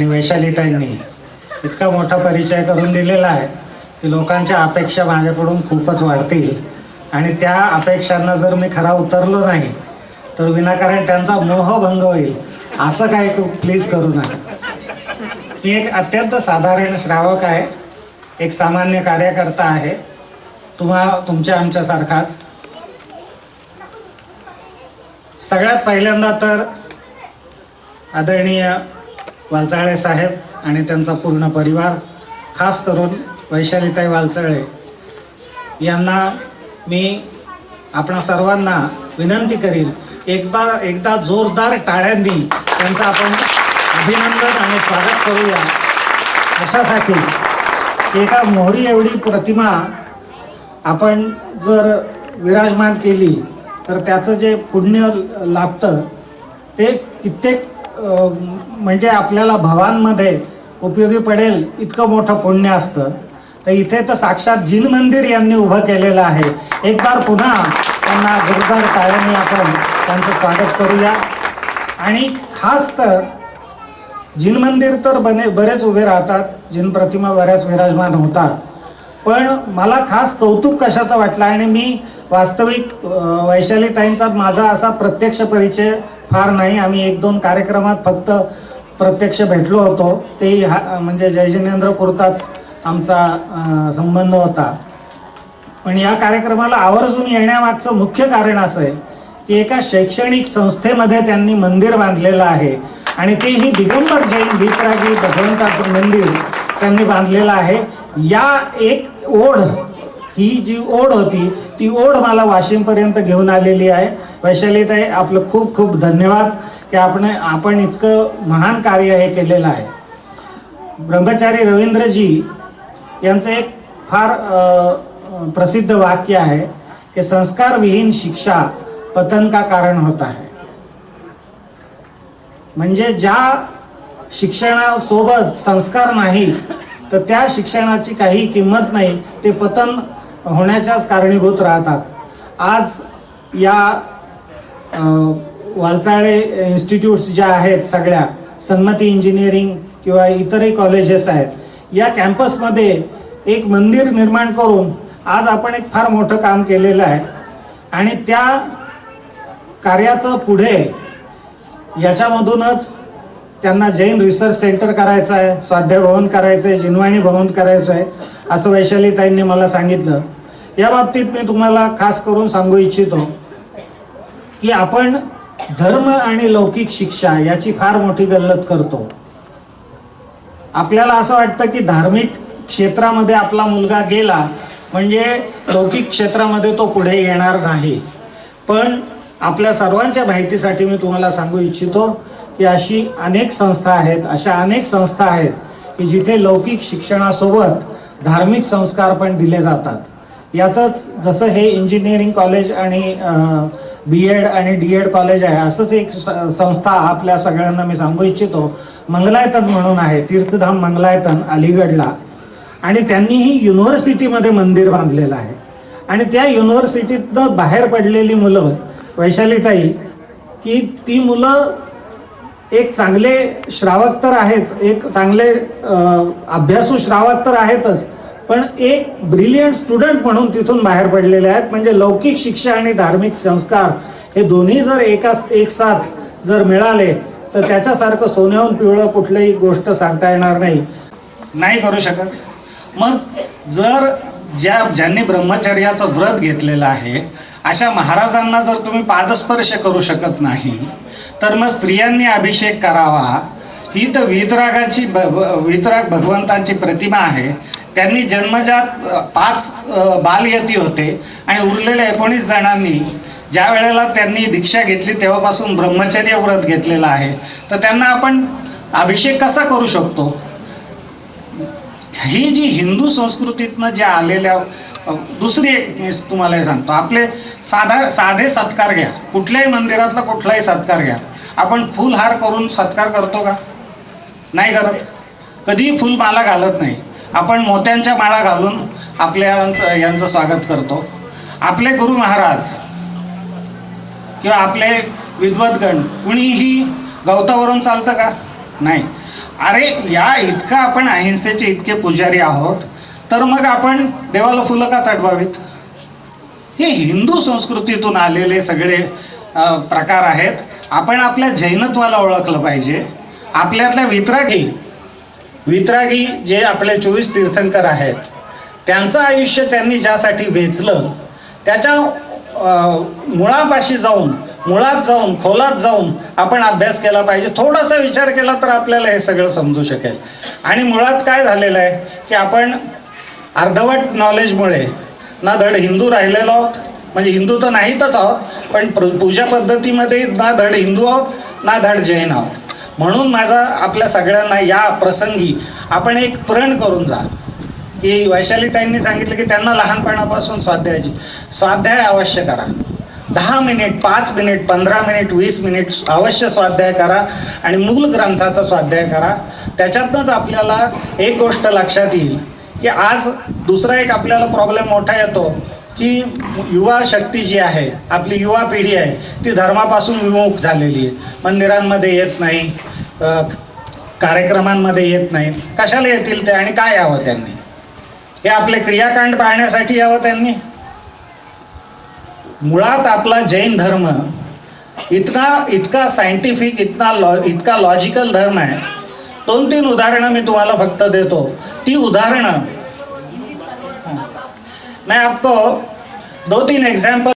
वैशालीताईंनी इतका मोठा परिचय करून दिलेला आहे की लोकांच्या अपेक्षा माझ्याकडून खूपच वाढतील आणि त्या अपेक्षांना जर मी खरा उतरलो नाही तर विनाकारण त्यांचा मोहभंग होईल असं काय प्लीज करू नका. मी एक अत्यंत साधारण श्रावक आहे, एक सामान्य कार्यकर्ता आहे, तुमच्या आमच्यासारखाच. सगळ्यात पहिल्यांदा तर आदरणीय वालचाळे साहेब आणि त्यांचा पूर्ण परिवार, खास करून वैशालीताई वालचाळे यांना मी आपणा सर्वांना विनंती करीन, एकदा जोरदार टाळ्यांनी त्यांचं आपण अभिनंदन आणि स्वागत करूया. अशासाठी एका मोहरी एवढी प्रतिमा आपण जर विराजमान केली तर त्याचं जे पुण्य लाभतं ते कित्येक म्हणजे आपल्याला भवांमध्ये उपयोगी पडेल इतकं मोठं पुण्य असतं. तर इथे तर साक्षात जिन मंदिर यांनी उभं केलेलं आहे. एक बार पुन्हा त्यांना जोरदार टाळ्यांनी आपण त्यांचं स्वागत करूया. आणि खास तर जिन मंदिर तर बरेच उभे राहतात, जिन प्रतिमा बऱ्याच विराजमान होतात, पण मला खास कौतुक कशाचं वाटलं आणि मी वास्तविक वैशालीताईंचा माझा असा प्रत्यक्ष परिचय फार नाही, आम्ही 1-2 कार्यक्रमात फक्त प्रत्यक्ष भेटलो होतो, तेही म्हणजे जय जिनेंद्र पुरताच आमचा संबंध होता. पण या कार्यक्रमाला आवर्जून येण्यामागचं मुख्य कारण असं आहे की एका शैक्षणिक संस्थेमध्ये त्यांनी मंदिर बांधलेलं आहे आणि तेही दिगंबर जैन वीतरागी भगवंताचं मंदिर त्यांनी बांधलेलं आहे. या एक ओढ, ही जी ओढ होती ती ओढ मला वाशिमपर्यंत घेऊन आलेली आहे. वैशालीताई, आपलं खूप खूप धन्यवाद की आपण इतकं महान कार्य हे केलेलं आहे. ब्रह्मचारी रवींद्रजी यांचं एक फार प्रसिद्ध वाक्य आहे की संस्कार विहीन शिक्षा पतन का कारण होता है. म्हणजे ज्या शिक्षणासोबत संस्कार नाही तर त्या शिक्षणाची काही किंमत नाही, ते पतन होण्याच्याच कारणीभूत राहतात. आज या वालचाळे इन्स्टिट्यूट्स ज्या आहेत सगळ्या, सन्मती इंजिनिअरिंग किंवा इतरही कॉलेजेस आहेत, या कॅम्पसमध्ये एक मंदिर निर्माण करून आज आपण एक फार मोठं काम केलेलं आहे. आणि त्या कार्याचं पुढे याच्यामधूनच त्यांना जैन रिसर्च सेंटर करायचं आहे, स्वाध्याय भवन करायचं आहे, जिनवाणी भवन करायचं आहे असं वैशालीताईंनी मला सांगितलं. या बाबतीत मी तुम्हाला खास करून सांगू इच्छितो की आपण धर्म आणि लौकिक शिक्षा याची फार मोठी गल्लत करतो. आपल्याला असं वाटतं की धार्मिक क्षेत्रामध्ये आपला मुलगा गेला म्हणजे लौकिक क्षेत्रामध्ये तो पुढे येणार नाही. पण आपल्या सर्वांच्या माहितीसाठी मी तुम्हाला सांगू इच्छितो की अशी अनेक संस्था आहेत, अशा अनेक संस्था आहेत की जिथे लौकिक शिक्षणासोबत धार्मिक संस्कार पण दिले जातात. याचंच जसं हे इंजिनिअरिंग कॉलेज आणि BEd आणि DEd कॉलेज आहे, असंच एक संस्था आपल्या सगळ्यांना मी सांगू इच्छितो, मंगलायतन म्हणून आहे, तीर्थधाम मंगलायतन अलीगडला. आणि त्यांनीही युनिव्हर्सिटीमध्ये मंदिर बांधलेलं आहे. आणि त्या युनिव्हर्सिटीतनं बाहेर पडलेली मुलं, वैशालीताई, की ती मुलं एक चांगले श्रावक तर आहेच, एक चांगले अभ्यासू श्रावक तर आहेतच, पण एक ब्रिलियंट स्टुडंट म्हणून तिथून बाहेर पडलेले आहेत. म्हणजे लौकिक शिक्षा आणि धार्मिक संस्कार हे दोन्ही जर एक साथ जर मिळाले तर त्याच्यासारखं सोन्याहून पिवळं कुठलीही गोष्ट सांगता येणार नाही करू शकत. मग जर ज्यांनी ब्रह्मचर्याचं व्रत घेतलेलं आहे अशा महाराजांना जर तुम्ही पादस्पर्श करू शकत नाही तर मग स्त्रियांनी अभिषेक करावा. ही तर वीतराग भगवंतांची प्रतिमा आहे. त्यांनी जन्मजात 5 बालयती होते आणि उरलेल्या 19 जणांनी ज्या वेळेला त्यांनी दीक्षा घेतली तेव्हापासून ब्रह्मचर्य व्रत घेतलेलं आहे. तर त्यांना आपण अभिषेक कसा करू शकतो? ही जी हिंदू संस्कृतीतनं ज्या आलेल्या, दुसरी एक मी तुम्हाला हे सांगतो, आपले साधे सत्कार घ्या, कुठल्याही मंदिरातला कुठलाही सत्कार घ्या, आपण फुलहार करून सत्कार करतो का? नाही करत. कधीही फुलमाला घालत नाही. आपण मोत्यांच्या माळा घालून यांचं स्वागत करतो. आपले गुरु महाराज किंवा आपले विद्वद्गण कुणीही गवतावरून चालतं का? नाही. अरे या इतका आपण अहिंसेचे इतके पुजारी आहोत, तर मग आपण देवाला फुलं का चढवावीत? हे हिंदू संस्कृतीतून आलेले सगळे प्रकार आहेत. आपण आपल्या जैनत्वाला ओळखलं पाहिजे. आपल्यातल्या वितरागी जे आपले 24 तीर्थंकर आहेत, त्यांचं आयुष्य त्यांनी ज्यासाठी वेचलं, त्याच्या मुळापाशी जाऊन, मुळात जाऊन, खोलात जाऊन आपण अभ्यास केला पाहिजे. थोडासा विचार केला तर आपल्याला हे सगळं समजू शकेल. आणि मुळात काय झालेलं आहे की आपण अर्धवट नॉलेजमुळे ना धड हिंदू राहिलेलो आहोत, म्हणजे हिंदू तर नाहीतच आहोत, पण पूजा पद्धतीमध्ये ना धड हिंदू आहोत ना धड जैन आहोत. म्हणून माझा आपल्या सगळ्यांना या प्रसंगी आपण एक प्रण करून जा की वैशालीताईंनी सांगितलं की त्यांना लहानपणापासून स्वाध्याय अवश्य करा. 10 मिनिट, 5 मिनिट, 15 मिनिट, 20 मिनिट अवश्य स्वाध्याय करा आणि मूल ग्रंथाचा स्वाध्याय करा. त्याच्यातनंच आपल्याला एक गोष्ट लक्षात येईल की आज दुसरा एक आपल्याला प्रॉब्लेम मोठा येतो की युवा शक्ती जी आहे, आपली युवा पिढी आहे, ती धर्मापासून विमुख झालेली आहे. मंदिरांमध्ये येत नाही, कार्यक्रमांमध्ये येत नाही. कशाला येतील ते आणि काय यावं त्यांनी? हे आपले क्रियाकांड पाहण्यासाठी यावं त्यांनी? मुळात आपला जैन धर्म इतका सायंटिफिक, इतका लॉजिकल धर्म आहे. 2-3 उदाहरणं मी तुम्हाला फक्त देतो. ती उदाहरणं मैं आपको 2-3 एग्जाम्पल